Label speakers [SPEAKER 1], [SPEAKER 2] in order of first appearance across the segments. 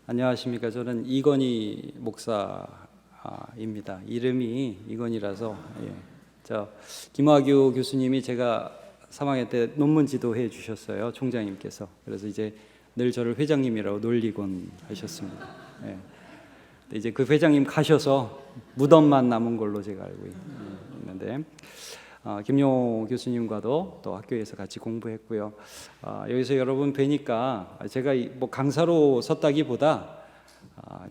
[SPEAKER 1] 안녕하십니까. 저는 이건희 목사입니다. 이름이 이건희라서 저 김화규 교수님이 제가 3학년 때 논문 지도해 주셨어요. 총장님께서. 그래서 이제 늘 저를 회장님이라고 놀리곤 하셨습니다. 이제 그 회장님 가셔서 무덤만 남은 걸로 제가 알고 있는데 김용호 교수님과도 또 학교에서 같이 공부했고요. 여기서 여러분 뵈니까 제가 뭐 강사로 섰다기보다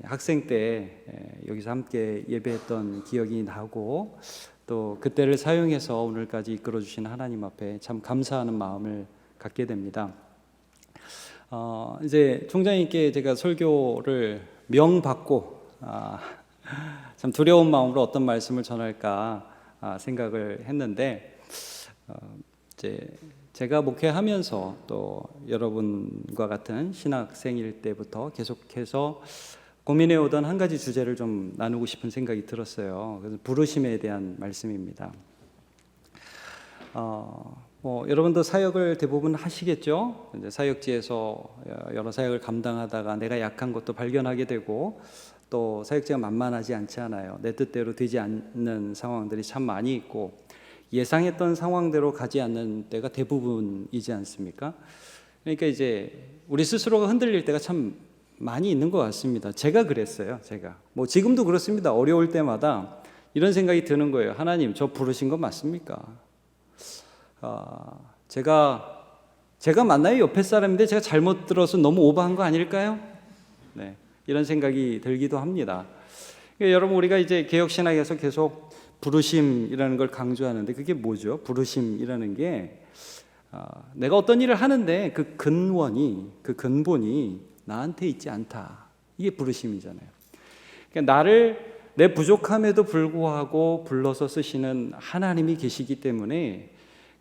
[SPEAKER 1] 학생 때 여기서 함께 예배했던 기억이 나고 또 그때를 사용해서 오늘까지 이끌어 주신 하나님 앞에 참 감사하는 마음을 갖게 됩니다. 이제 총장님께 제가 설교를 명받고 참 두려운 마음으로 어떤 말씀을 전할까 생각을 했는데 이제 제가 목회하면서 또 여러분과 같은 신학생일 때부터 계속해서 고민해오던 한 가지 주제를 좀 나누고 싶은 생각이 들었어요. 그래서 부르심에 대한 말씀입니다. 여러분도 사역을 대부분 하시겠죠? 이제 사역지에서 여러 사역을 감당하다가 내가 약한 것도 발견하게 되고 또 사역지가 만만하지 않지 않아요. 내 뜻대로 되지 않는 상황들이 참 많이 있고 예상했던 상황대로 가지 않는 때가 대부분이지 않습니까? 그러니까 이제 우리 스스로가 흔들릴 때가 참 많이 있는 것 같습니다. 제가 그랬어요. 제가 뭐 지금도 그렇습니다. 어려울 때마다 이런 생각이 드는 거예요. 하나님, 저 부르신 거 맞습니까? 제가 만나요 옆에 사람인데 제가 잘못 들어서 너무 오버한 거 아닐까요? 네. 이런 생각이 들기도 합니다. 그러니까 여러분, 우리가 이제 개혁신학에서 계속 부르심이라는 걸 강조하는데 그게 뭐죠? 부르심이라는 게 내가 어떤 일을 하는데 그 근본이 나한테 있지 않다. 이게 부르심이잖아요. 그러니까 내 부족함에도 불구하고 불러서 쓰시는 하나님이 계시기 때문에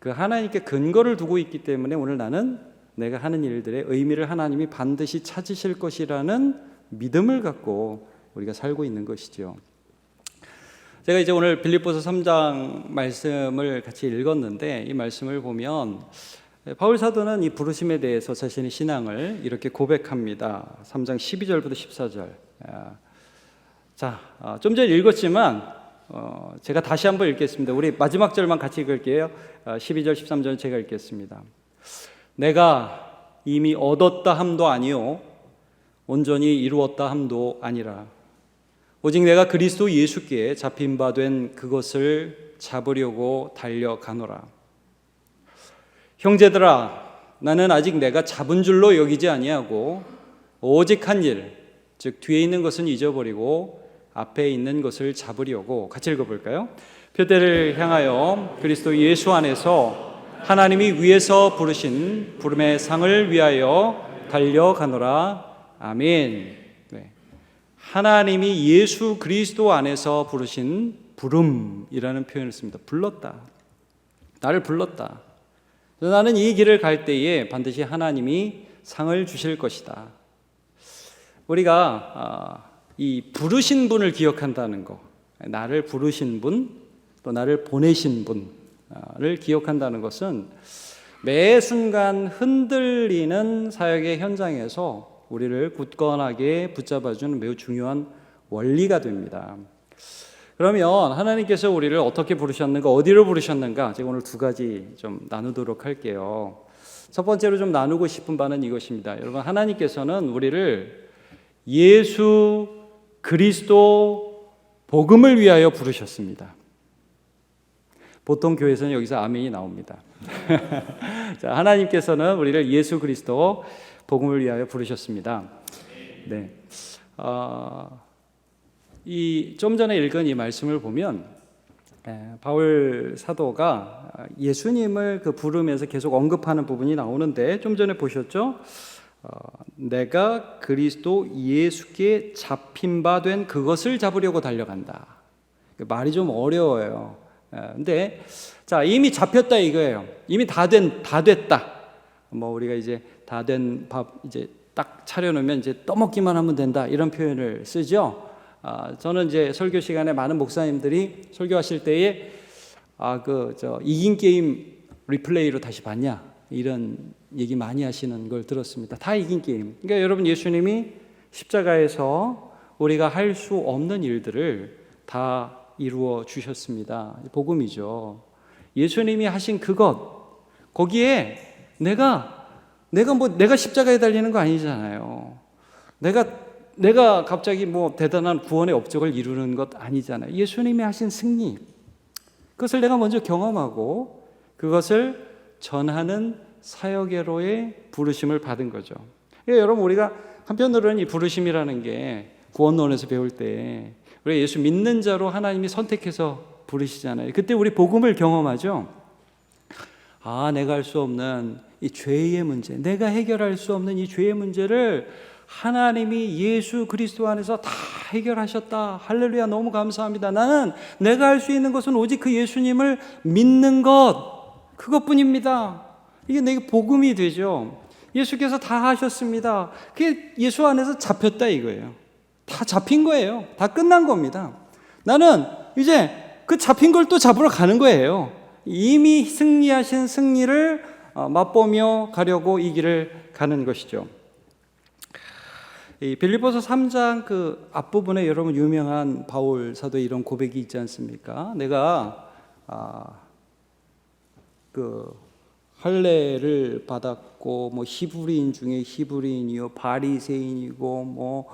[SPEAKER 1] 그 하나님께 근거를 두고 있기 때문에 오늘 나는 내가 하는 일들의 의미를 하나님이 반드시 찾으실 것이라는 믿음을 갖고 우리가 살고 있는 것이죠. 제가 이제 오늘 빌립보서 3장 말씀을 같이 읽었는데 이 말씀을 보면 바울 사도는 이 부르심에 대해서 자신의 신앙을 이렇게 고백합니다. 3장 12절부터 14절. 좀 전에 읽었지만 제가 다시 한번 읽겠습니다. 우리 마지막 절만 같이 읽을게요. 12절 13절 제가 읽겠습니다. 내가 이미 얻었다 함도 아니요 온전히 이루었다 함도 아니라 오직 내가 그리스도 예수께 잡힌 바 된 그것을 잡으려고 달려가노라. 형제들아, 나는 아직 내가 잡은 줄로 여기지 아니하고 오직 한 일, 즉 뒤에 있는 것은 잊어버리고 앞에 있는 것을 잡으려고. 같이 읽어볼까요? 표대를 향하여 그리스도 예수 안에서 하나님이 위에서 부르신 부름의 상을 위하여 달려가노라. 아멘. 네. 하나님이 예수 그리스도 안에서 부르신 부름이라는 표현을 씁니다. 불렀다. 나를 불렀다. 나는 이 길을 갈 때에 반드시 하나님이 상을 주실 것이다. 우리가 이 부르신 분을 기억한다는 거, 나를 부르신 분, 또 나를 보내신 분을 기억한다는 것은 매 순간 흔들리는 사역의 현장에서 우리를 굳건하게 붙잡아주는 매우 중요한 원리가 됩니다. 그러면 하나님께서 우리를 어떻게 부르셨는가, 어디로 부르셨는가, 제가 오늘 두 가지 좀 나누도록 할게요. 첫 번째로 좀 나누고 싶은 바는 이것입니다. 여러분, 하나님께서는 우리를 예수 그리스도 복음을 위하여 부르셨습니다. 보통 교회에서는 여기서 아멘이 나옵니다. 자, 하나님께서는 우리를 예수 그리스도 복음을 위하여 부르셨습니다. 네. 좀 전에 읽은 이 말씀을 보면 바울 사도가 예수님을 그 부르면서 계속 언급하는 부분이 나오는데 좀 전에 보셨죠? 내가 그리스도 예수께 잡힌 바 된 그것을 잡으려고 달려간다. 말이 좀 어려워요. 근데 자, 이미 잡혔다 이거예요. 이미 다 됐다. 뭐 우리가 이제 다 된 밥 이제 딱 차려놓으면 이제 떠먹기만 하면 된다 이런 표현을 쓰죠. 저는 이제 설교 시간에 많은 목사님들이 설교하실 때에 이긴 게임 리플레이로 다시 봤냐 이런 얘기 많이 하시는 걸 들었습니다. 다 이긴 게임. 그러니까 여러분, 예수님이 십자가에서 우리가 할 수 없는 일들을 다 이루어 주셨습니다. 복음이죠. 예수님이 하신 그것, 거기에 내가 십자가에 달리는 거 아니잖아요. 내가 갑자기 대단한 구원의 업적을 이루는 것 아니잖아요. 예수님이 하신 승리, 그것을 내가 먼저 경험하고 그것을 전하는 사역의로의 부르심을 받은 거죠. 그러니까 여러분, 우리가 한편으로는 이 부르심이라는 게 구원론에서 배울 때 우리가 예수 믿는 자로 하나님이 선택해서 부르시잖아요. 그때 우리 복음을 경험하죠. 내가 할 수 없는 이 죄의 문제, 내가 해결할 수 없는 이 죄의 문제를 하나님이 예수 그리스도 안에서 다 해결하셨다. 할렐루야, 너무 감사합니다. 나는 내가 할 수 있는 것은 오직 그 예수님을 믿는 것, 그것뿐입니다. 이게 내게 복음이 되죠. 예수께서 다 하셨습니다. 그게 예수 안에서 잡혔다 이거예요. 다 잡힌 거예요. 다 끝난 겁니다. 나는 이제 그 잡힌 걸 또 잡으러 가는 거예요. 이미 승리하신 승리를 맛보며 가려고 이 길을 가는 것이죠. 이 빌립보서 3장 그 앞부분에 여러분 유명한 바울 사도의 이런 고백이 있지 않습니까? 내가 그 할례를 받았고 히브리인 중에 히브리인이요 바리새인이고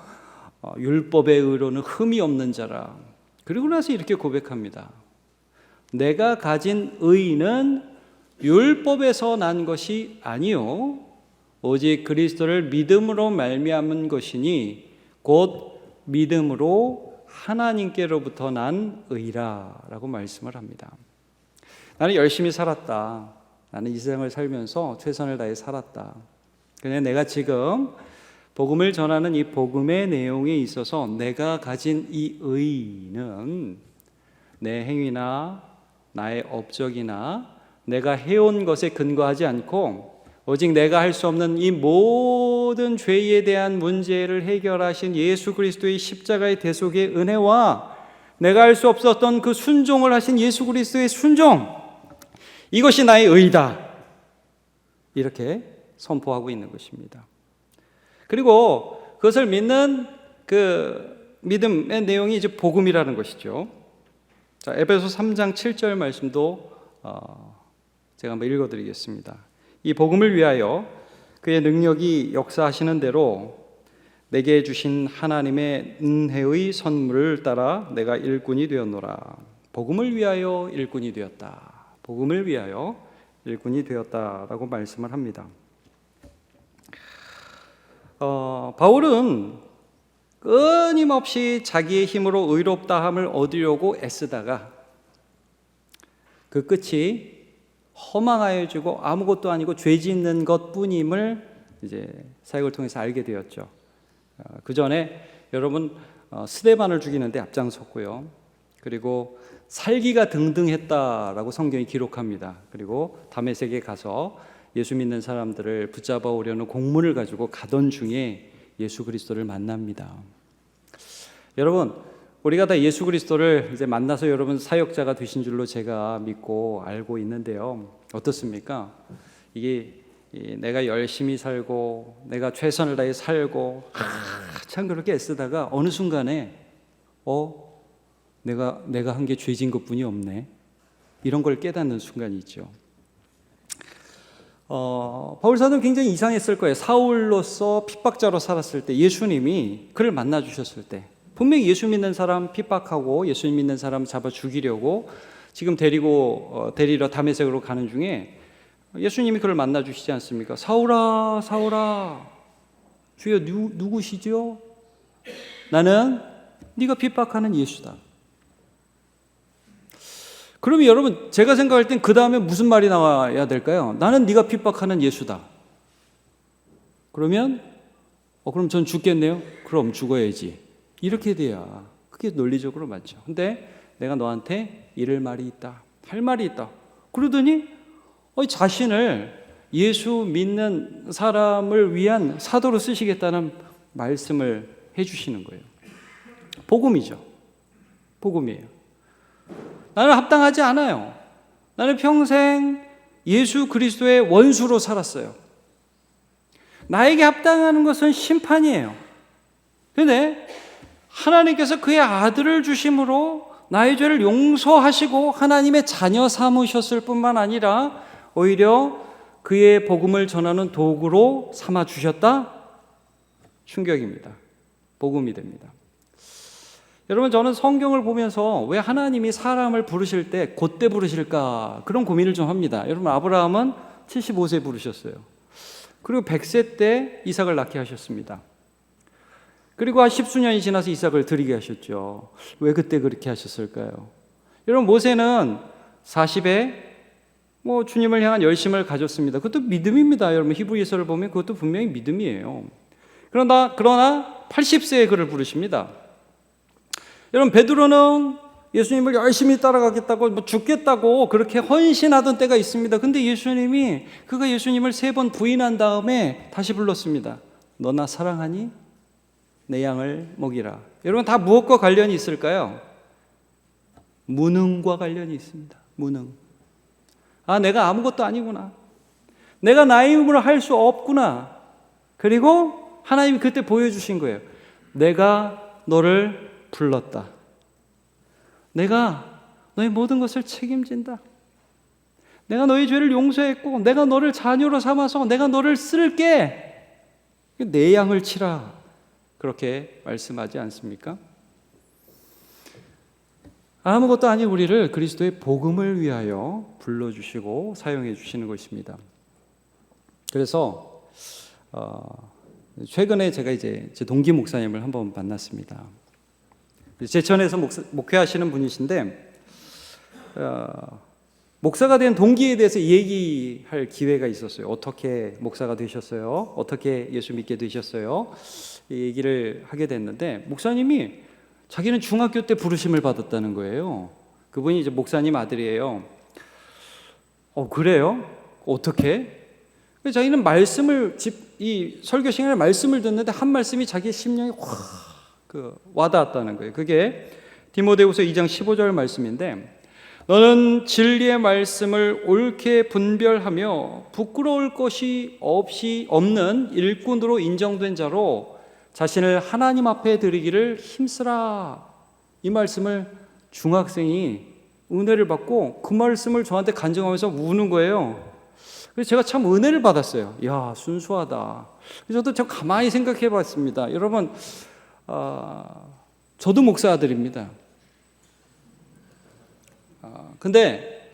[SPEAKER 1] 율법의 의로는 흠이 없는 자라. 그리고 나서 이렇게 고백합니다. 내가 가진 의는 율법에서 난 것이 아니요 오직 그리스도를 믿음으로 말미암은 것이니 곧 믿음으로 하나님께로부터 난 의라라고 말씀을 합니다. 나는 열심히 살았다. 나는 이 세상을 살면서 최선을 다해 살았다. 그냥 내가 지금 복음을 전하는 이 복음의 내용에 있어서 내가 가진 이 의는 내 행위나 나의 업적이나 내가 해온 것에 근거하지 않고 오직 내가 할 수 없는 이 모든 죄에 대한 문제를 해결하신 예수 그리스도의 십자가의 대속의 은혜와 내가 할 수 없었던 그 순종을 하신 예수 그리스도의 순종, 이것이 나의 의다. 이렇게 선포하고 있는 것입니다. 그리고 그것을 믿는 그 믿음의 내용이 이제 복음이라는 것이죠. 자, 에베소 3장 7절 말씀도 제가 한번 읽어드리겠습니다. 이 복음을 위하여 그의 능력이 역사하시는 대로 내게 주신 하나님의 은혜의 선물을 따라 내가 일꾼이 되었노라. 복음을 위하여 일꾼이 되었다. 복음을 위하여 일꾼이 되었다라고 말씀을 합니다. 바울은 끊임없이 자기의 힘으로 의롭다함을 얻으려고 애쓰다가 그 끝이 허망하여지고 아무것도 아니고 죄 짓는 것뿐임을 이제 사역을 통해서 알게 되었죠. 그 전에 여러분 스데반을 죽이는데 앞장섰고요. 그리고 살기가 등등했다라고 성경이 기록합니다. 그리고 다메섹에 가서 예수 믿는 사람들을 붙잡아 오려는 공문을 가지고 가던 중에 예수 그리스도를 만납니다. 여러분, 우리가 다 예수 그리스도를 이제 만나서 여러분 사역자가 되신 줄로 제가 믿고 알고 있는데요. 어떻습니까? 이게 내가 열심히 살고 내가 최선을 다해 살고 참 그렇게 애쓰다가 어느 순간에 내가 한 게 죄진 것뿐이 없네. 이런 걸 깨닫는 순간이 있죠. 바울 사도는 굉장히 이상했을 거예요. 사울로서 핍박자로 살았을 때 예수님이 그를 만나 주셨을 때 분명히 예수 믿는 사람 핍박하고 예수 믿는 사람 잡아 죽이려고 지금 데리러 다메섹으로 가는 중에 예수님이 그를 만나 주시지 않습니까? 사울아, 사울아, 주여 누구시죠? 나는 네가 핍박하는 예수다. 그러면 여러분, 제가 생각할 땐 그 다음에 무슨 말이 나와야 될까요? 나는 네가 핍박하는 예수다. 그러면 그럼 전 죽겠네요? 그럼 죽어야지. 이렇게 돼야 그게 논리적으로 맞죠. 근데 내가 너한테 이럴 말이 있다, 할 말이 있다. 그러더니 자신을 예수 믿는 사람을 위한 사도로 쓰시겠다는 말씀을 해주시는 거예요. 복음이죠. 복음이에요. 나는 합당하지 않아요. 나는 평생 예수 그리스도의 원수로 살았어요. 나에게 합당하는 것은 심판이에요. 근데 하나님께서 그의 아들을 주심으로 나의 죄를 용서하시고 하나님의 자녀 삼으셨을 뿐만 아니라 오히려 그의 복음을 전하는 도구로 삼아 주셨다? 충격입니다. 복음이 됩니다. 여러분, 저는 성경을 보면서 왜 하나님이 사람을 부르실 때 그때 부르실까 그런 고민을 좀 합니다. 여러분, 아브라함은 75세 부르셨어요. 그리고 100세 때 이삭을 낳게 하셨습니다. 그리고 한 십수년이 지나서 이삭을 드리게 하셨죠. 왜 그때 그렇게 하셨을까요? 여러분, 모세는 40에 주님을 향한 열심을 가졌습니다. 그것도 믿음입니다. 여러분, 히브리서를 보면 그것도 분명히 믿음이에요. 그러나 80세에 그를 부르십니다. 여러분, 베드로는 예수님을 열심히 따라가겠다고 죽겠다고 그렇게 헌신하던 때가 있습니다. 근데 그가 예수님을 3번 부인한 다음에 다시 불렀습니다. 너 나 사랑하니? 내 양을 먹이라. 여러분, 다 무엇과 관련이 있을까요? 무능과 관련이 있습니다. 무능. 내가 아무것도 아니구나. 내가 나의 힘으로 할 수 없구나. 그리고 하나님이 그때 보여주신 거예요. 내가 너를 불렀다. 내가 너의 모든 것을 책임진다. 내가 너의 죄를 용서했고 내가 너를 자녀로 삼아서 내가 너를 쓸게. 내 양을 치라. 그렇게 말씀하지 않습니까? 아무것도 아닌 우리를 그리스도의 복음을 위하여 불러주시고 사용해 주시는 것입니다. 그래서 최근에 제가 이제 제 동기 목사님을 한번 만났습니다. 제천에서 목회하시는 분이신데 목사가 된 동기에 대해서 얘기할 기회가 있었어요. 어떻게 목사가 되셨어요? 어떻게 예수 믿게 되셨어요? 이 얘기를 하게 됐는데 목사님이 자기는 중학교 때 부르심을 받았다는 거예요. 그분이 이제 목사님 아들이에요. 그래요? 어떻게? 자기는 이 설교 시간에 말씀을 듣는데 한 말씀이 자기의 심령에 와닿았다는 거예요. 그게 디모데후서 2장 15절 말씀인데 너는 진리의 말씀을 옳게 분별하며 부끄러울 것이 없는 일꾼으로 인정된 자로 자신을 하나님 앞에 드리기를 힘쓰라. 이 말씀을 중학생이 은혜를 받고 그 말씀을 저한테 간증하면서 우는 거예요. 그래서 제가 참 은혜를 받았어요. 이야, 순수하다. 저도 좀 가만히 생각해 봤습니다. 여러분, 저도 목사 아들입니다. 근데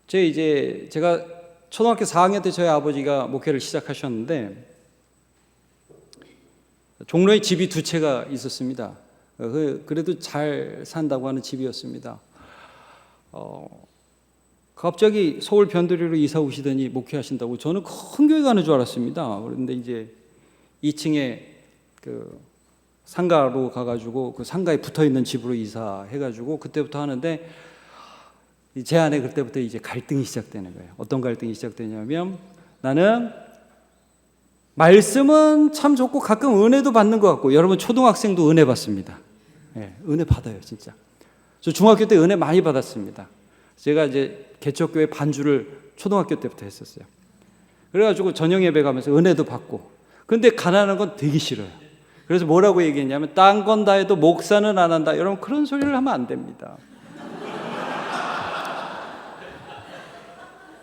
[SPEAKER 1] 제가 초등학교 4학년 때 저희 아버지가 목회를 시작하셨는데 종로에 집이 2채가 있었습니다. 그래도 잘 산다고 하는 집이었습니다. 갑자기 서울 변두리로 이사 오시더니 목회하신다고 저는 큰 교회 가는 줄 알았습니다. 그런데 이제 2층에 그 상가로 가가지고 그 상가에 붙어 있는 집으로 이사해가지고 그때부터 하는데 제 안에 그때부터 이제 갈등이 시작되는 거예요. 어떤 갈등이 시작되냐면 나는 말씀은 참 좋고 가끔 은혜도 받는 것 같고 여러분 초등학생도 은혜 받습니다. 네, 은혜 받아요 진짜. 저 중학교 때 은혜 많이 받았습니다. 제가 이제 개척교회 반주를 초등학교 때부터 했었어요. 그래가지고 저녁 예배 가면서 은혜도 받고 근데 가난한 건 되게 싫어요. 그래서 뭐라고 얘기했냐면 딴 건 다 해도 목사는 안 한다. 여러분 그런 소리를 하면 안 됩니다.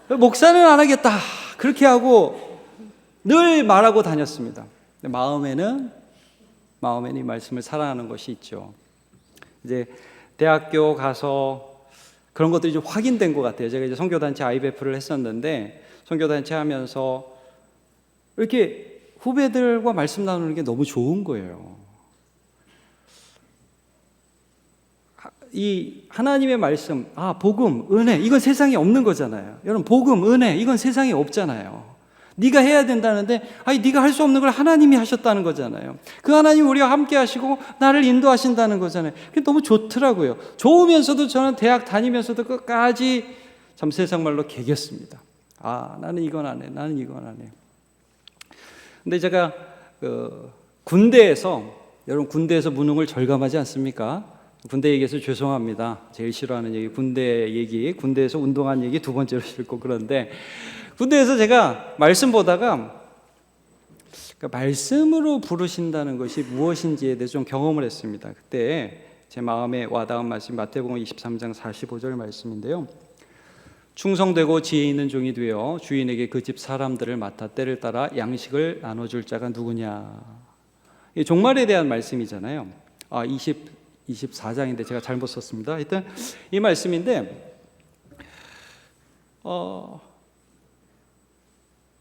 [SPEAKER 1] 목사는 안 하겠다. 그렇게 하고 늘 말하고 다녔습니다. 마음에는 이 말씀을 사랑하는 것이 있죠. 이제 대학교 가서 그런 것들이 좀 확인된 것 같아요. 제가 이제 선교단체 IBF를 했었는데 선교단체 하면서 이렇게 후배들과 말씀 나누는 게 너무 좋은 거예요. 이 하나님의 말씀, 복음, 은혜, 이건 세상에 없는 거잖아요. 여러분, 복음, 은혜, 이건 세상에 없잖아요. 네가 해야 된다는데, 네가 할 수 없는 걸 하나님이 하셨다는 거잖아요. 그 하나님 우리와 함께 하시고 나를 인도하신다는 거잖아요. 그게 너무 좋더라고요. 좋으면서도 저는 대학 다니면서도 끝까지 참 세상 말로 개겼습니다. 나는 이건 안 해, 나는 이건 안 해. 근데 제가 여러분 군대에서 무능을 절감하지 않습니까? 군대 얘기해서 죄송합니다. 제일 싫어하는 얘기 군대 얘기, 군대에서 운동한 얘기 두 번째로 싫고 그런데 군대에서 제가 말씀 보다가 그러니까 말씀으로 부르신다는 것이 무엇인지에 대해서 좀 경험을 했습니다. 그때 제 마음에 와닿은 말씀이 마태복음 23장 45절 말씀인데요. 충성되고 지혜 있는 종이 되어 주인에게 그 집 사람들을 맡아 때를 따라 양식을 나눠줄 자가 누구냐. 이 종말에 대한 말씀이잖아요. 24장인데 제가 잘못 썼습니다. 하여튼 이 말씀인데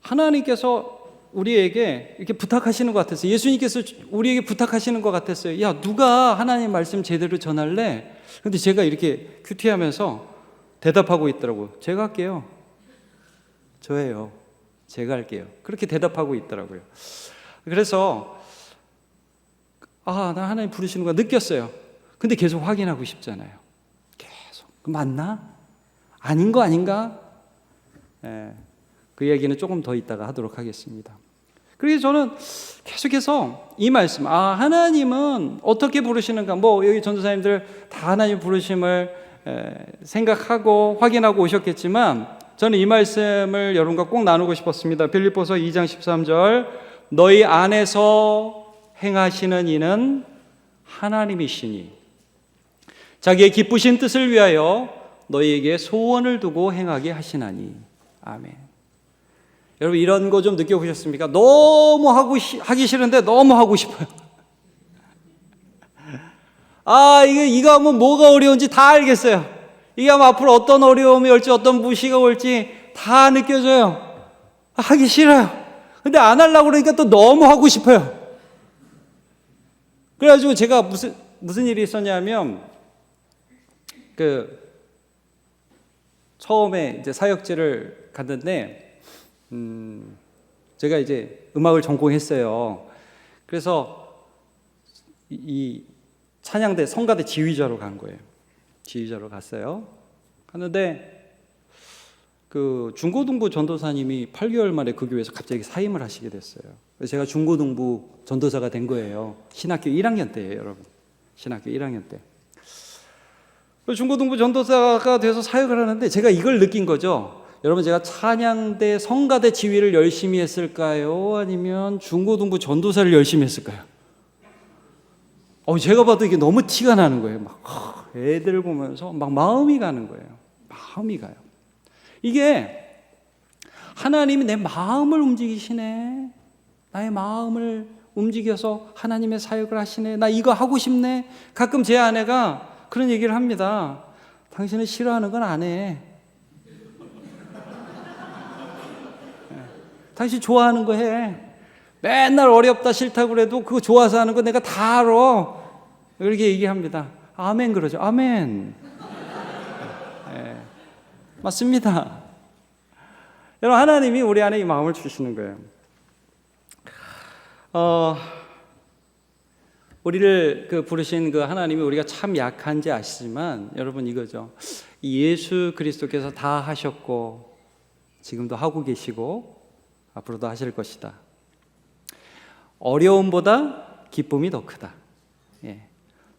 [SPEAKER 1] 하나님께서 우리에게 이렇게 부탁하시는 것 같았어요. 예수님께서 우리에게 부탁하시는 것 같았어요. 야, 누가 하나님 말씀 제대로 전할래? 근데 제가 이렇게 큐티하면서 대답하고 있더라고요. 제가 할게요. 저예요. 제가 할게요. 그렇게 대답하고 있더라고요. 그래서 나 하나님 부르시는 거 느꼈어요. 근데 계속 확인하고 싶잖아요. 계속. 맞나? 아닌 거 아닌가? 그 얘기는 조금 더 이따가 하도록 하겠습니다. 그래서 저는 계속해서 이 말씀, 하나님은 어떻게 부르시는가? 여기 전도사님들 다 하나님 부르심을 생각하고 확인하고 오셨겠지만 저는 이 말씀을 여러분과 꼭 나누고 싶었습니다. 빌립보서 2장 13절, 너희 안에서 행하시는 이는 하나님이시니 자기의 기쁘신 뜻을 위하여 너희에게 소원을 두고 행하게 하시나니. 아멘. 여러분 이런 거 좀 느껴보셨습니까? 너무 하기 싫은데 너무 하고 싶어요. 이거 하면 뭐가 어려운지 다 알겠어요. 이게 하면 앞으로 어떤 어려움이 올지 어떤 무시가 올지 다 느껴져요. 하기 싫어요. 근데 안 하려고 그러니까 또 너무 하고 싶어요. 그래가지고 제가 무슨 일이 있었냐면 처음에 이제 사역지를 갔는데 제가 이제 음악을 전공했어요. 그래서 이 찬양대 성가대 지휘자로 간 거예요. 지휘자로 갔어요. 갔는데 그 중고등부 전도사님이 8개월 만에 그 교회에서 갑자기 사임을 하시게 됐어요. 그래서 제가 중고등부 전도사가 된 거예요. 신학교 1학년 때예요, 여러분. 신학교 1학년 때. 중고등부 전도사가 돼서 사역을 하는데 제가 이걸 느낀 거죠. 여러분 제가 찬양대 성가대 지휘를 열심히 했을까요? 아니면 중고등부 전도사를 열심히 했을까요? 제가 봐도 이게 너무 티가 나는 거예요. 막 애들 보면서 막 마음이 가는 거예요. 마음이 가요. 이게 하나님이 내 마음을 움직이시네. 나의 마음을 움직여서 하나님의 사역을 하시네. 나 이거 하고 싶네. 가끔 제 아내가 그런 얘기를 합니다. 당신은 싫어하는 건 안 해. 당신 좋아하는 거 해. 맨날 어렵다 싫다고 그래도 그거 좋아서 하는 거 내가 다 알아. 그렇게 얘기합니다. 아멘 그러죠. 아멘. 네, 맞습니다. 여러분 하나님이 우리 안에 이 마음을 주시는 거예요. 우리를 부르신 그 하나님이 우리가 참 약한지 아시지만 여러분 이거죠. 예수 그리스도께서 다 하셨고 지금도 하고 계시고 앞으로도 하실 것이다. 어려움보다 기쁨이 더 크다.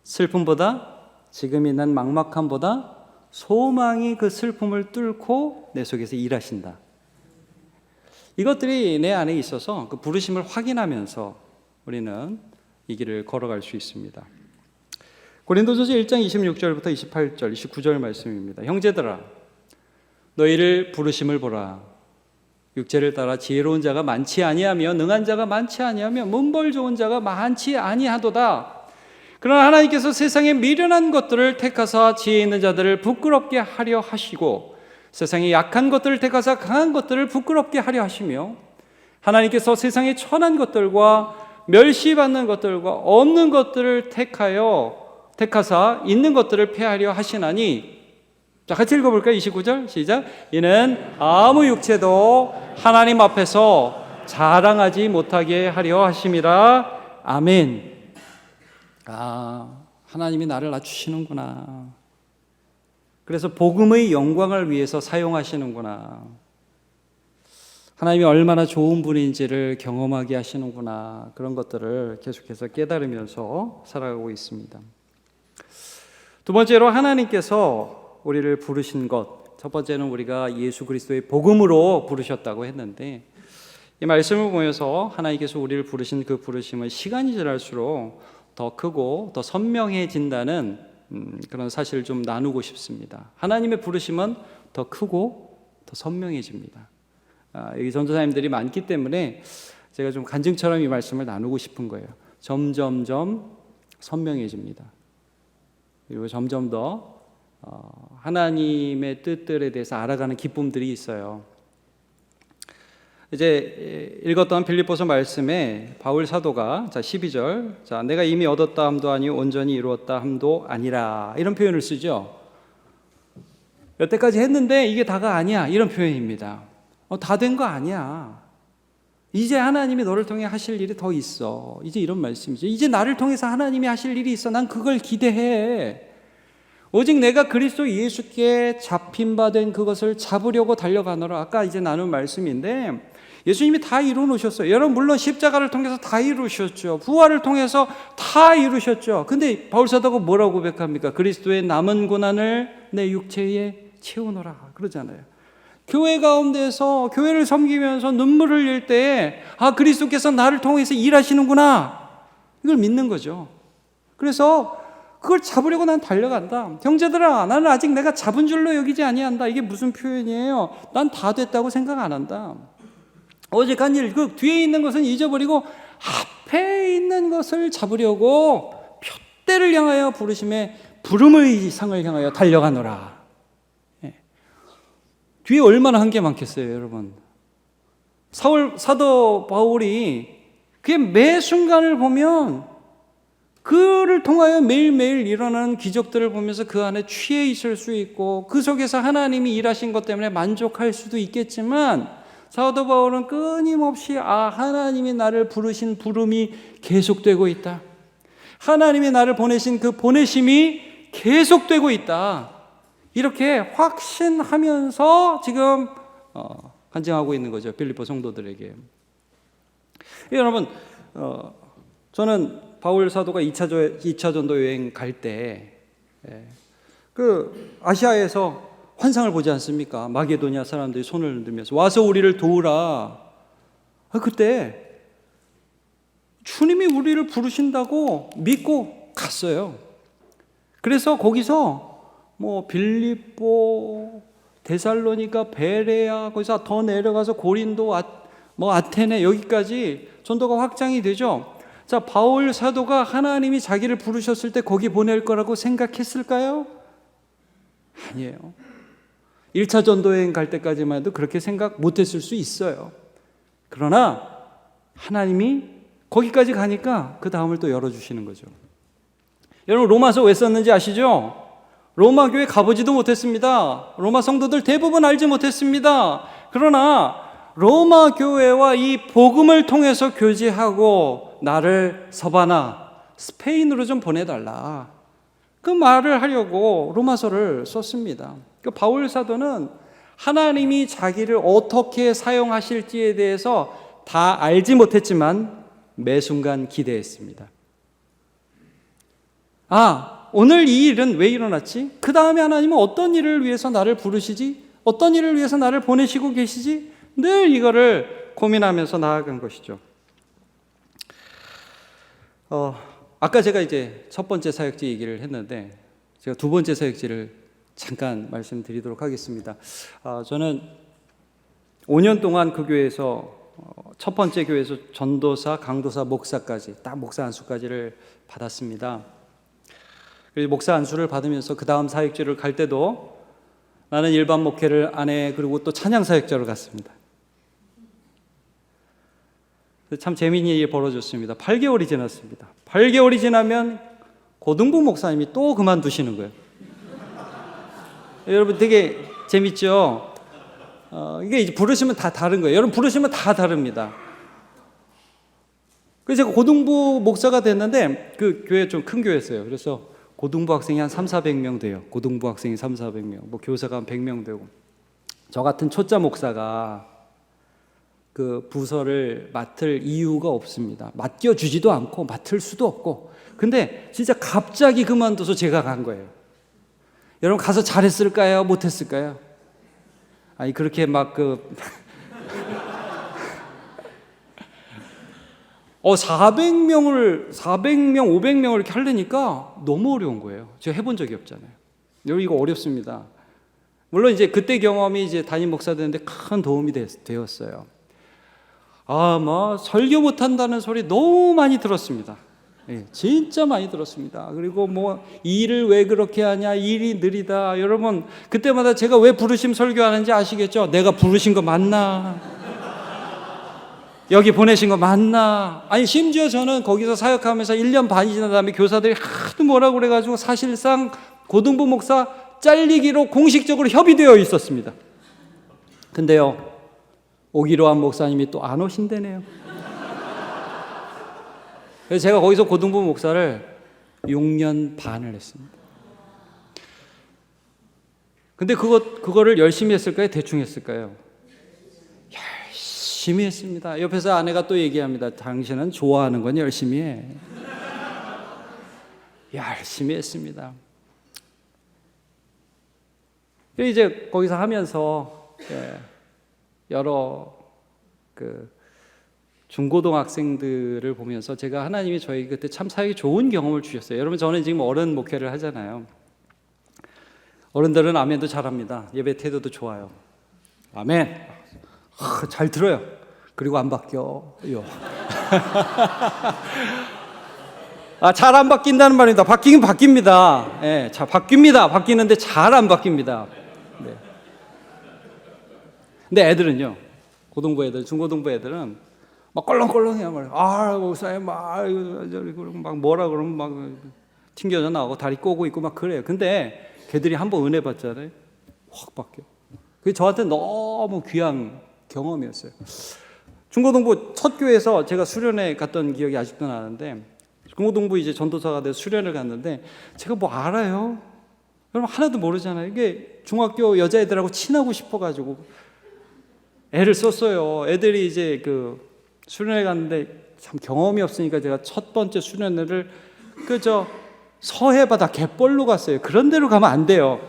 [SPEAKER 1] 슬픔보다 지금 있는 막막함보다 소망이 그 슬픔을 뚫고 내 속에서 일하신다. 이것들이 내 안에 있어서 그 부르심을 확인하면서 우리는 이 길을 걸어갈 수 있습니다. 고린도전서 1장 26절부터 28절, 29절 말씀입니다. 형제들아, 너희를 부르심을 보라. 육체를 따라 지혜로운 자가 많지 아니하며 능한 자가 많지 아니하며 문벌 좋은 자가 많지 아니하도다. 그러나 하나님께서 세상에 미련한 것들을 택하사 지혜 있는 자들을 부끄럽게 하려 하시고 세상에 약한 것들을 택하사 강한 것들을 부끄럽게 하려 하시며 하나님께서 세상에 천한 것들과 멸시받는 것들과 없는 것들을 택하사 있는 것들을 폐하려 하시나니. 자, 같이 읽어볼까요? 29절 시작. 이는 아무 육체도 하나님 앞에서 자랑하지 못하게 하려 하심이라. 아멘. 하나님이 나를 낮추시는구나. 그래서 복음의 영광을 위해서 사용하시는구나. 하나님이 얼마나 좋은 분인지를 경험하게 하시는구나. 그런 것들을 계속해서 깨달으면서 살아가고 있습니다. 두 번째로 하나님께서 우리를 부르신 것. 첫 번째는 우리가 예수 그리스도의 복음으로 부르셨다고 했는데 이 말씀을 보면서 하나님께서 우리를 부르신 그 부르심은 시간이 지날수록 더 크고 더 선명해진다는 그런 사실을 좀 나누고 싶습니다. 하나님의 부르심은 더 크고 더 선명해집니다. 여기 전도사님들이 많기 때문에 제가 좀 간증처럼 이 말씀을 나누고 싶은 거예요. 점점점 선명해집니다. 그리고 점점 더 하나님의 뜻들에 대해서 알아가는 기쁨들이 있어요. 이제 읽었던 빌립보서 말씀에 바울 사도가 12절 내가 이미 얻었다 함도 아니요 온전히 이루었다 함도 아니라 이런 표현을 쓰죠. 여태까지 했는데 이게 다가 아니야 이런 표현입니다. 다 된 거 아니야. 이제 하나님이 너를 통해 하실 일이 더 있어. 이제 이런 말씀이죠. 이제 나를 통해서 하나님이 하실 일이 있어. 난 그걸 기대해. 오직 내가 그리스도 예수께 잡힌 바 된 그것을 잡으려고 달려가노라. 아까 이제 나눈 말씀인데 예수님이 다 이루어 놓으셨어요. 여러분 물론 십자가를 통해서 다 이루셨죠. 부활을 통해서 다 이루셨죠. 근데 바울 사도가 뭐라고 고백합니까? 그리스도의 남은 고난을 내 육체에 채우노라 그러잖아요. 교회 가운데서 교회를 섬기면서 눈물을 흘릴 때에 그리스도께서 나를 통해서 일하시는구나 이걸 믿는 거죠. 그래서 그걸 잡으려고 난 달려간다. 형제들아, 나는 아직 내가 잡은 줄로 여기지 아니한다. 이게 무슨 표현이에요? 난 다 됐다고 생각 안 한다. 오직 한 일, 그 뒤에 있는 것은 잊어버리고 앞에 있는 것을 잡으려고 표대를 향하여 부르심에 부름의 상을 향하여 달려가노라. 뒤에 얼마나 한 게 많겠어요, 여러분. 사도 바울이 그게 매 순간을 보면 그를 통하여 매일매일 일어나는 기적들을 보면서 그 안에 취해 있을 수 있고 그 속에서 하나님이 일하신 것 때문에 만족할 수도 있겠지만 사도 바울은 끊임없이 하나님이 나를 부르신 부름이 계속되고 있다. 하나님이 나를 보내신 그 보내심이 계속되고 있다. 이렇게 확신하면서 지금 간증하고 있는 거죠. 빌립보 성도들에게. 여러분, 저는 바울 사도가 2차 전도 여행 갈 때 그 아시아에서 환상을 보지 않습니까? 마게도냐 사람들이 손을 흔들면서 와서 우리를 도우라. 그때 주님이 우리를 부르신다고 믿고 갔어요. 그래서 거기서 빌립보, 데살로니가, 베레아, 거기서 더 내려가서 고린도, 아테네 여기까지 전도가 확장이 되죠. 자, 바울 사도가 하나님이 자기를 부르셨을 때 거기 보낼 거라고 생각했을까요? 아니에요. 1차 전도여행 갈 때까지만 해도 그렇게 생각 못했을 수 있어요. 그러나 하나님이 거기까지 가니까 그 다음을 또 열어주시는 거죠. 여러분 로마서 왜 썼는지 아시죠? 로마 교회 가보지도 못했습니다. 로마 성도들 대부분 알지 못했습니다. 그러나 로마 교회와 이 복음을 통해서 교제하고 나를 서바나 스페인으로 좀 보내달라. 그 말을 하려고 로마서를 썼습니다. 그 바울 사도는 하나님이 자기를 어떻게 사용하실지에 대해서 다 알지 못했지만 매 순간 기대했습니다. 오늘 이 일은 왜 일어났지? 그 다음에 하나님은 어떤 일을 위해서 나를 부르시지? 어떤 일을 위해서 나를 보내시고 계시지? 늘 이거를 고민하면서 나아간 것이죠. 아까 제가 이제 첫 번째 사역지 얘기를 했는데 제가 두 번째 사역지를 잠깐 말씀드리도록 하겠습니다. 저는 5년 동안 그 교회에서 첫 번째 교회에서 전도사, 강도사, 목사까지 딱 목사 안수까지를 받았습니다. 그래서 목사 안수를 받으면서 그 다음 사역지를 갈 때도 나는 일반 목회를 안 해. 그리고 또 찬양 사역자로 갔습니다. 참 재미있는 일이 벌어졌습니다. 8개월이 지났습니다. 8개월이 지나면 고등부 목사님이 또 그만두시는 거예요. 여러분 되게 재밌죠? 이게 이제 부르시면 다 다른 거예요. 여러분 부르시면 다 다릅니다. 그래서 제가 고등부 목사가 됐는데 그 교회 좀 큰 교회였어요. 그래서 고등부 학생이 한 300~400명 돼요. 고등부 학생이 300~400명, 교사가 한 100명 되고. 저 같은 초짜 목사가 그 부서를 맡을 이유가 없습니다. 맡겨주지도 않고 맡을 수도 없고. 근데 진짜 갑자기 그만둬서 제가 간 거예요. 여러분 가서 잘했을까요? 못했을까요? 그렇게 400명, 500명을 이렇게 하려니까 너무 어려운 거예요. 제가 해본 적이 없잖아요. 여러분, 이거 어렵습니다. 물론 이제 그때 경험이 이제 담임 목사 되는데 큰 도움이 되었어요. 설교 못한다는 소리 너무 많이 들었습니다. 예, 진짜 많이 들었습니다. 그리고 일을 왜 그렇게 하냐, 일이 느리다. 여러분, 그때마다 제가 왜 부르심 설교하는지 아시겠죠? 내가 부르신 거 맞나? 여기 보내신 거 맞나? 아니, 심지어 저는 거기서 사역하면서 1년 반이 지난 다음에 교사들이 하도 뭐라고 그래가지고 사실상 고등부 목사 잘리기로 공식적으로 협의되어 있었습니다. 근데요, 오기로 한 목사님이 또 안 오신다네요. 그래서 제가 거기서 고등부 목사를 6년 반을 했습니다. 근데 그거를 열심히 했을까요? 대충 했을까요? 열심히 했습니다. 옆에서 아내가 또 얘기합니다. 당신은 좋아하는 건 열심히 해. 열심히 했습니다. 이제 거기서 하면서 여러 중고등학생들을 보면서 제가 하나님이 저희 그때 참 사역이 좋은 경험을 주셨어요. 여러분, 저는 지금 어른 목회를 하잖아요. 어른들은 아멘도 잘합니다. 예배 태도도 좋아요. 아멘. 잘 들어요. 그리고 안 바뀌어요. 잘 안 바뀐다는 말입니다. 바뀌긴 바뀝니다. 예, 바뀝니다. 바뀌는데 잘 안 바뀝니다. 네. 근데 애들은요, 고등부 애들, 중고등부 애들은 막 껄렁껄렁해요. 목사님 막 뭐라 그러면 막 튕겨져 나오고 다리 꼬고 있고 막 그래요. 근데 걔들이 한번 은혜 받잖아요. 확 바뀌어. 그게 저한테 너무 귀한 경험이었어요. 중고등부 첫 교회에서 제가 수련회 갔던 기억이 아직도 나는데, 중고등부 이제 전도사가 돼서 수련을 갔는데 제가 뭐 알아요? 여러분, 하나도 모르잖아요. 이게 중학교 여자애들하고 친하고 싶어가지고 애를 썼어요. 애들이 이제 수련회 갔는데 참 경험이 없으니까 제가 첫 번째 수련회를 서해바다 갯벌로 갔어요. 그런 데로 가면 안 돼요.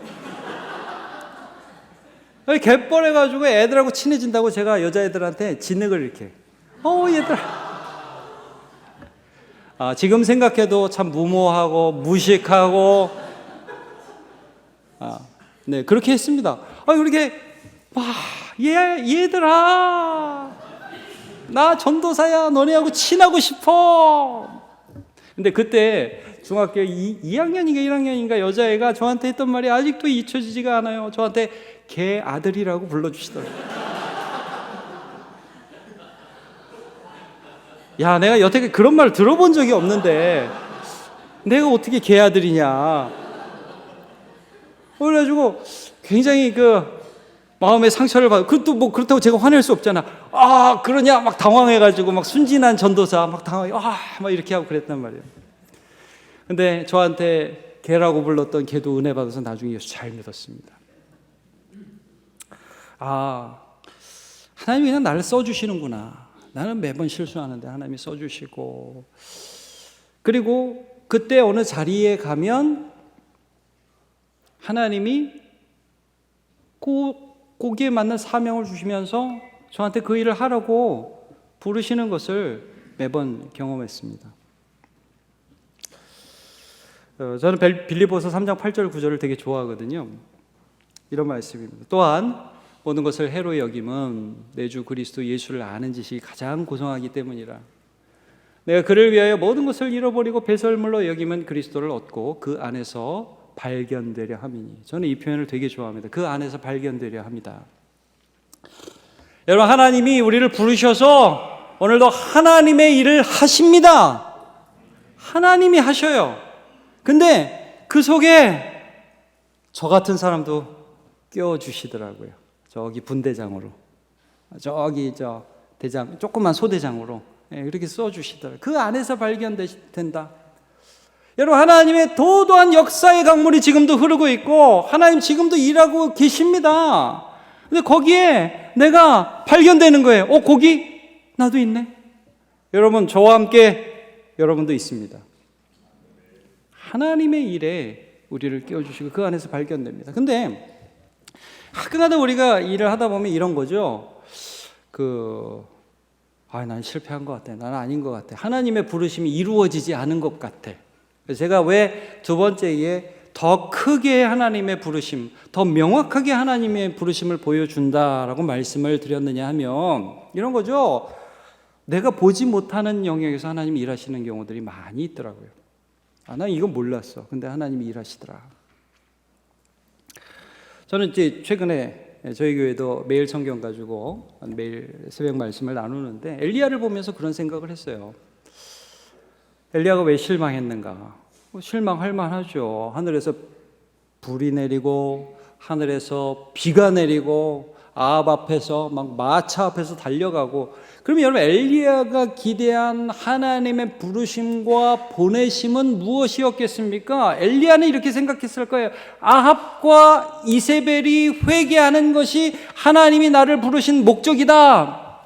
[SPEAKER 1] 갯벌 해가지고 애들하고 친해진다고 제가 여자애들한테 진흙을 이렇게 얘들아, 지금 생각해도 참 무모하고 무식하고 네, 그렇게 했습니다. 그렇게 얘들아, 나 전도사야, 너네하고 친하고 싶어. 근데 그때 중학교 2학년인가 1학년인가 여자애가 저한테 했던 말이 아직도 잊혀지지가 않아요. 저한테 걔 아들이라고 불러주시더라고요. 야, 내가 여태까지 그런 말 들어본 적이 없는데 내가 어떻게 걔 아들이냐. 그래가지고 굉장히 마음의 상처를 받고, 그것도 그렇다고 제가 화낼 수 없잖아. 그러냐 막 당황해가지고 막 순진한 전도사 막 당황해 막 이렇게 하고 그랬단 말이에요. 근데 저한테 걔라고 불렀던 걔도 은혜 받아서 나중에 예수 잘 믿었습니다. 하나님이 그냥 나를 써주시는구나. 나는 매번 실수하는데 하나님이 써주시고, 그리고 그때 어느 자리에 가면 하나님이 거기에 맞는 사명을 주시면서 저한테 그 일을 하라고 부르시는 것을 매번 경험했습니다. 저는 빌립보서 3장 8절 9절을 되게 좋아하거든요. 이런 말씀입니다. 또한 모든 것을 해로 여김은 내 주 그리스도 예수를 아는 지식이 가장 고상하기 때문이라. 내가 그를 위하여 모든 것을 잃어버리고 배설물로 여김은 그리스도를 얻고 그 안에서 발견되려 함이니. 저는 이 표현을 되게 좋아합니다. 그 안에서 발견되려 합니다. 여러분, 하나님이 우리를 부르셔서 오늘도 하나님의 일을 하십니다. 하나님이 하셔요. 근데 그 속에 저 같은 사람도 껴주시더라고요. 저기 분대장으로, 저기 대장, 조그만 소대장으로 이렇게 써주시더라고요. 그 안에서 발견된다. 여러분, 하나님의 도도한 역사의 강물이 지금도 흐르고 있고 하나님 지금도 일하고 계십니다. 근데 거기에 내가 발견되는 거예요. 거기 나도 있네. 여러분, 저와 함께 여러분도 있습니다. 하나님의 일에 우리를 깨워주시고 그 안에서 발견됩니다. 근데 가끔가다 우리가 일을 하다 보면 이런 거죠. 난 실패한 것 같아. 나는 아닌 것 같아. 하나님의 부르심이 이루어지지 않은 것 같아. 그래서 제가 왜 두 번째에 더 크게 하나님의 부르심, 더 명확하게 하나님의 부르심을 보여준다라고 말씀을 드렸느냐 하면 이런 거죠. 내가 보지 못하는 영역에서 하나님이 일하시는 경우들이 많이 있더라고요. 난 이건 몰랐어. 근데 하나님이 일하시더라. 저는 이제 최근에 저희 교회도 매일 성경 가지고 매일 새벽 말씀을 나누는데 엘리야를 보면서 그런 생각을 했어요. 엘리야가 왜 실망했는가? 실망할 만하죠. 하늘에서 불이 내리고 하늘에서 비가 내리고 아합 앞에서 막 마차 앞에서 달려가고. 그러면 여러분, 엘리야가 기대한 하나님의 부르심과 보내심은 무엇이었겠습니까? 엘리야는 이렇게 생각했을 거예요. 아합과 이세벨이 회개하는 것이 하나님이 나를 부르신 목적이다.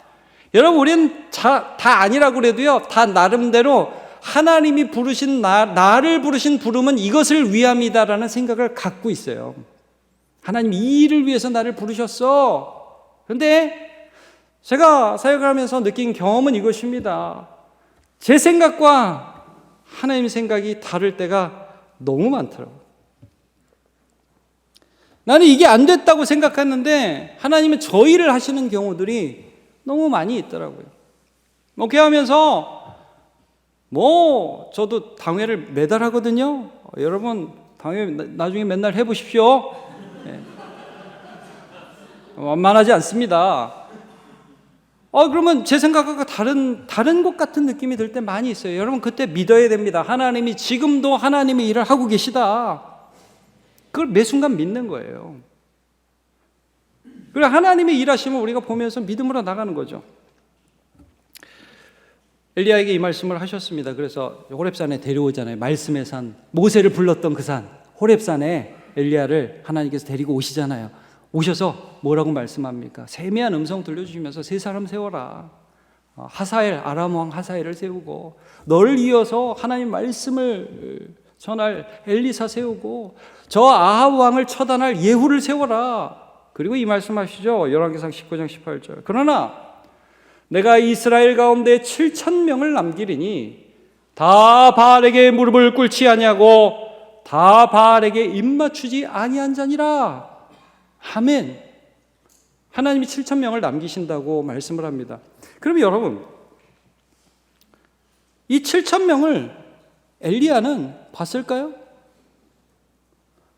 [SPEAKER 1] 여러분, 우리는 다 아니라고 그래도요, 다 나름대로 하나님이 부르신 나를 부르신 부름은 이것을 위함이다라는 생각을 갖고 있어요. 하나님 이 일을 위해서 나를 부르셨어. 그런데 제가 사역을 하면서 느낀 경험은 이것입니다. 제 생각과 하나님 생각이 다를 때가 너무 많더라고요. 나는 이게 안 됐다고 생각했는데 하나님은 저 일을 하시는 경우들이 너무 많이 있더라고요. 목회하면서 저도 당회를 매달 하거든요. 여러분 당회 나중에 맨날 해보십시오. 만만하지 않습니다. 그러면 제 생각과 다른 것 같은 느낌이 들 때 많이 있어요. 여러분, 그때 믿어야 됩니다. 하나님이 지금도 하나님의 일을 하고 계시다. 그걸 매 순간 믿는 거예요. 그리고 하나님의 일하시면 우리가 보면서 믿음으로 나가는 거죠. 엘리야에게 이 말씀을 하셨습니다. 그래서 호렙산에 데려오잖아요. 말씀의 산, 모세를 불렀던 그 산 호렙산에 엘리야를 하나님께서 데리고 오시잖아요. 오셔서 뭐라고 말씀합니까? 세미한 음성 들려주시면서 세 사람 세워라. 하사엘, 아람 왕 하사엘을 세우고, 너를 이어서 하나님 말씀을 전할 엘리사 세우고, 저 아합 왕을 처단할 예후를 세워라. 그리고 이 말씀하시죠. 열왕기상 19장 18절. 그러나 내가 이스라엘 가운데 7,000명을 남기리니 다 바알에게 무릎을 꿇지 아니하고 다 바알에게 입맞추지 아니한 자니라. 아멘. 하나님이 7,000명을 남기신다고 말씀을 합니다. 그럼 여러분, 이 7,000명을 엘리야는 봤을까요?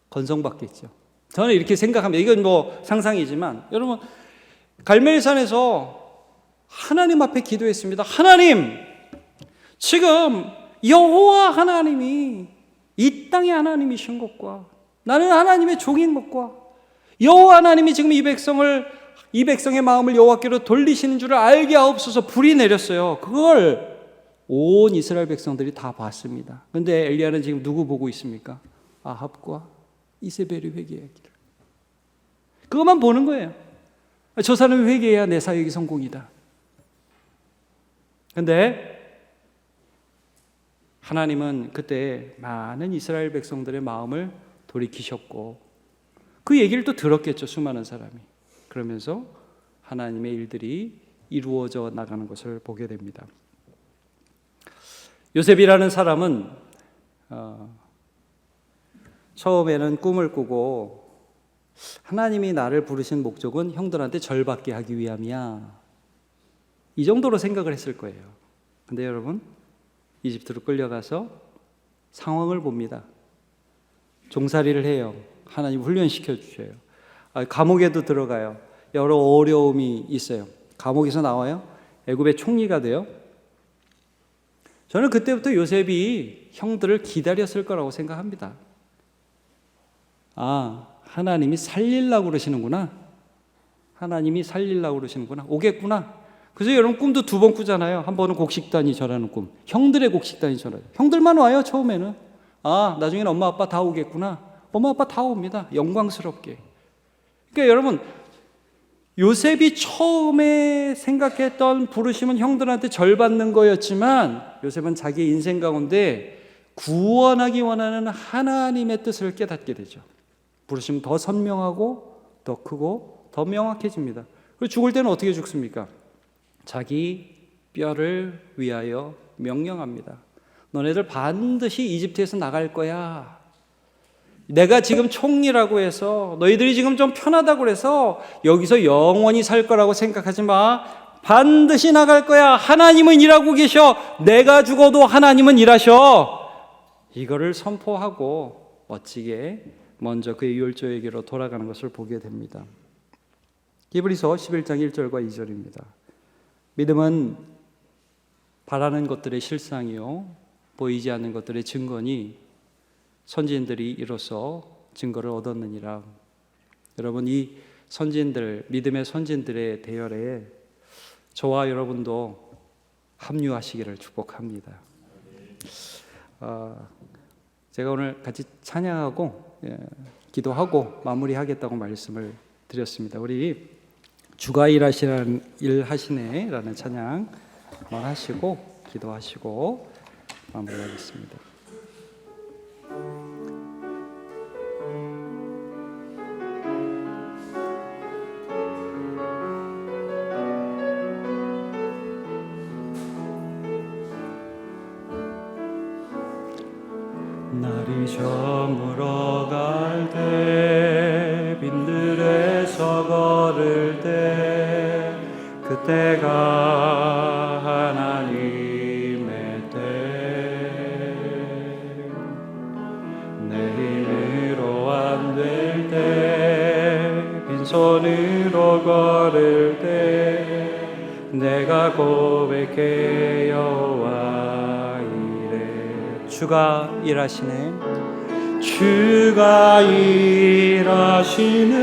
[SPEAKER 1] 건성받겠죠. 저는 이렇게 생각합니다. 이건 상상이지만, 여러분, 갈멜산에서 하나님 앞에 기도했습니다. 하나님, 지금 여호와 하나님이 이 땅의 하나님이신 것과 나는 하나님의 종인 것과 여호와 하나님이 지금 이 백성의 마음을 여호와께로 돌리시는 줄을 알게 하옵소서. 불이 내렸어요. 그걸 온 이스라엘 백성들이 다 봤습니다. 그런데 엘리야는 지금 누구 보고 있습니까? 아합과 이세벨이 회개하기를. 그것만 보는 거예요. 저 사람이 회개해야 내 사역이 성공이다. 그런데 하나님은 그때 많은 이스라엘 백성들의 마음을 돌이키셨고, 그 얘기를 또 들었겠죠, 수많은 사람이. 그러면서 하나님의 일들이 이루어져 나가는 것을 보게 됩니다. 요셉이라는 사람은 처음에는 꿈을 꾸고, 하나님이 나를 부르신 목적은 형들한테 절받게 하기 위함이야, 이 정도로 생각을 했을 거예요. 근데 여러분, 이집트로 끌려가서 상황을 봅니다. 종살이를 해요. 하나님 훈련시켜 주셔요. 감옥에도 들어가요. 여러 어려움이 있어요. 감옥에서 나와요. 애굽의 총리가 돼요. 저는 그때부터 요셉이 형들을 기다렸을 거라고 생각합니다. 하나님이 살리려고 그러시는구나. 하나님이 살리려고 그러시는구나. 오겠구나. 그래서 여러분, 꿈도 두 번 꾸잖아요. 한 번은 곡식단이 절하는 꿈. 형들의 곡식단이 절하요. 형들만 와요, 처음에는. 나중에는 엄마 아빠 다 오겠구나. 엄마 아빠 다 옵니다. 영광스럽게. 그러니까 여러분, 요셉이 처음에 생각했던 부르심은 형들한테 절받는 거였지만, 요셉은 자기 인생 가운데 구원하기 원하는 하나님의 뜻을 깨닫게 되죠. 부르심은 더 선명하고 더 크고 더 명확해집니다. 그리고 죽을 때는 어떻게 죽습니까? 자기 뼈를 위하여 명령합니다. 너네들 반드시 이집트에서 나갈 거야. 내가 지금 총리라고 해서 너희들이 지금 좀 편하다고 해서 여기서 영원히 살 거라고 생각하지 마. 반드시 나갈 거야. 하나님은 일하고 계셔. 내가 죽어도 하나님은 일하셔. 이거를 선포하고 멋지게 먼저 그의 율조에게로 돌아가는 것을 보게 됩니다. 히브리서 11장 1절과 2절입니다. 믿음은 바라는 것들의 실상이요 보이지 않는 것들의 증거니 선지인들이 이로써 증거를 얻었느니라. 여러분, 이 선지인들, 믿음의 선지인들의 대열에 저와 여러분도 합류하시기를 축복합니다. 제가 오늘 같이 찬양하고 기도하고 마무리하겠다고 말씀을 드렸습니다. 우리 주가 일하시네라는 찬양만 하시고 기도하시고 마무리하겠습니다.
[SPEAKER 2] 날이 저물어 갈 때 빈들에서 걸을 때 그때가 하나님의 때 내 힘으로 안 될 때 빈손으로 걸을 때 내가 고백해 여호와 이래.
[SPEAKER 1] 주가 일하시네.
[SPEAKER 2] 주가 일하시네.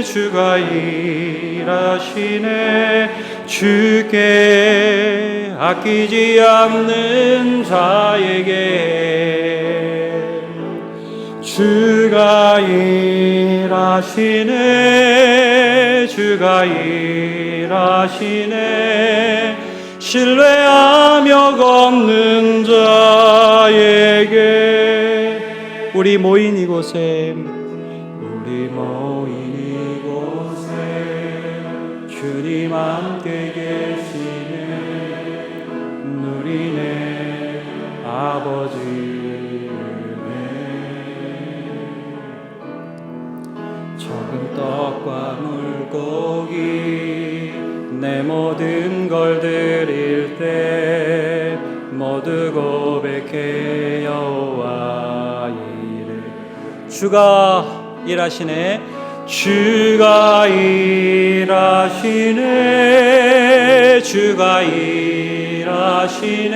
[SPEAKER 2] 주가 일하시네. 주께 아끼지 않는 자에게 주가 일하시네. 주가 일하시네. 신뢰하며 걷는 자에게
[SPEAKER 1] 우리 모인 이곳에
[SPEAKER 2] 주님 함께 계시네. 누리네 아버지 은혜. 적은 떡과 물고기 내 모든 걸 드릴 때 모두 고백해 여호와 이래.
[SPEAKER 1] 주가 일하시네.
[SPEAKER 2] 주가 일하시네. 주가 일하시네.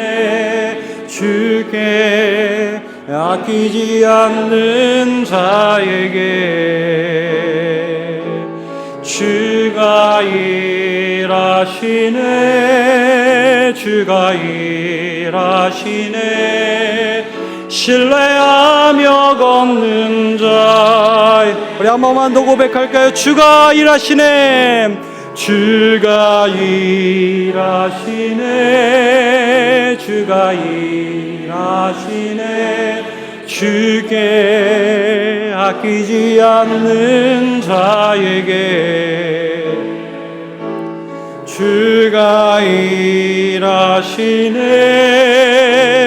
[SPEAKER 2] 주께 아끼지 않는 자에게 주가 일하시네. 주가 일하시네. 신뢰하며 걷는 자.
[SPEAKER 1] 우리 한 번만 더 고백할까요? 주가 일하시네.
[SPEAKER 2] 주가 일하시네. 주가 일하시네. 주께 아끼지 않는 자에게 주가 일하시네.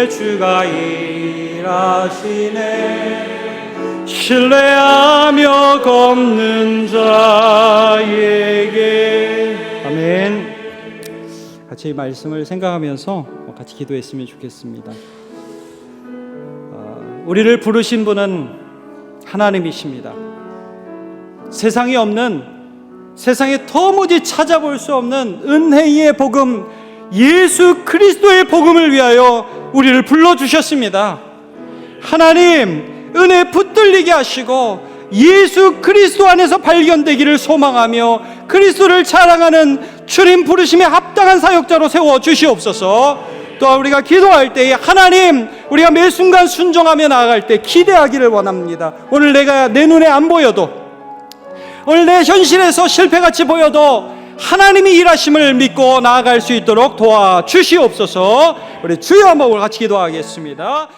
[SPEAKER 2] 주가 일하시네. 신뢰하며 걷는 자에게.
[SPEAKER 1] 아멘. 같이 이 말씀을 생각하면서 같이 기도했으면 좋겠습니다. 우리를 부르신 분은 하나님이십니다. 세상에 없는, 세상에 도무지 찾아볼 수 없는 은혜의 복음, 예수 그리스도의 복음을 위하여 우리를 불러주셨습니다. 하나님, 은혜 붙들리게 하시고 예수 그리스도 안에서 발견되기를 소망하며 그리스도를 자랑하는 주님 부르심에 합당한 사역자로 세워주시옵소서. 또한 우리가 기도할 때에 하나님, 우리가 매 순간 순종하며 나아갈 때 기대하기를 원합니다. 오늘 내가 내 눈에 안 보여도, 오늘 내 현실에서 실패같이 보여도 하나님이 일하심을 믿고 나아갈 수 있도록 도와주시옵소서. 우리 주여 한번 같이 기도하겠습니다.